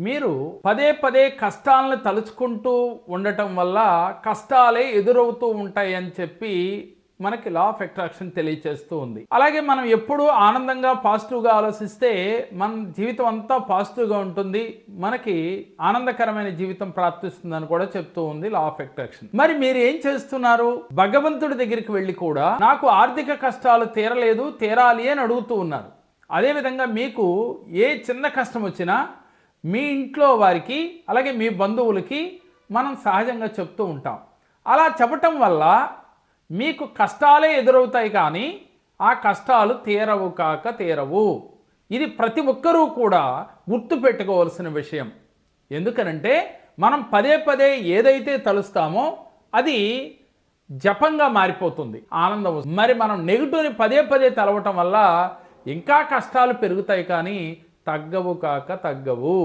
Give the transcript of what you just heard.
మీరు పదే పదే కష్టాలను తలుచుకుంటూ ఉండటం వల్ల కష్టాలే ఎదురవుతూ ఉంటాయి అని చెప్పి మనకి లా ఆఫ్ అట్రాక్షన్ తెలియచేస్తూ ఉంది. అలాగే మనం ఎప్పుడూ ఆనందంగా పాజిటివ్గా ఆలోచిస్తే మన జీవితం అంతా పాజిటివ్గా ఉంటుంది, మనకి ఆనందకరమైన జీవితం ప్రాప్తిస్తుందని కూడా చెప్తూ ఉంది లా ఆఫ్ అట్రాక్షన్. మరి మీరు ఏం చేస్తున్నారు? భగవంతుడి దగ్గరికి వెళ్ళి కూడా నాకు ఆర్థిక కష్టాలు తీరలేదు, తీరాలి అని అడుగుతూ ఉన్నారు. అదేవిధంగా మీకు ఏ చిన్న కష్టం వచ్చినా మీ ఇంట్లో వారికి అలాగే మీ బంధువులకి మనం సహజంగా చెప్తూ ఉంటాం. అలా చెప్పటం వల్ల మీకు కష్టాలే ఎదురవుతాయి, కానీ ఆ కష్టాలు తీరవు కాక తీరవు. ఇది ప్రతి ఒక్కరూ కూడా గుర్తుపెట్టుకోవాల్సిన విషయం. ఎందుకనంటే మనం పదే పదే ఏదైతే తలుస్తామో అది జపంగా మారిపోతుంది, ఆనందం. మరి మనం నెగిటివ్ని పదే పదే తలవటం వల్ల ఇంకా కష్టాలు పెరుగుతాయి, కానీ తగ్గవు కాక తగ్గవు.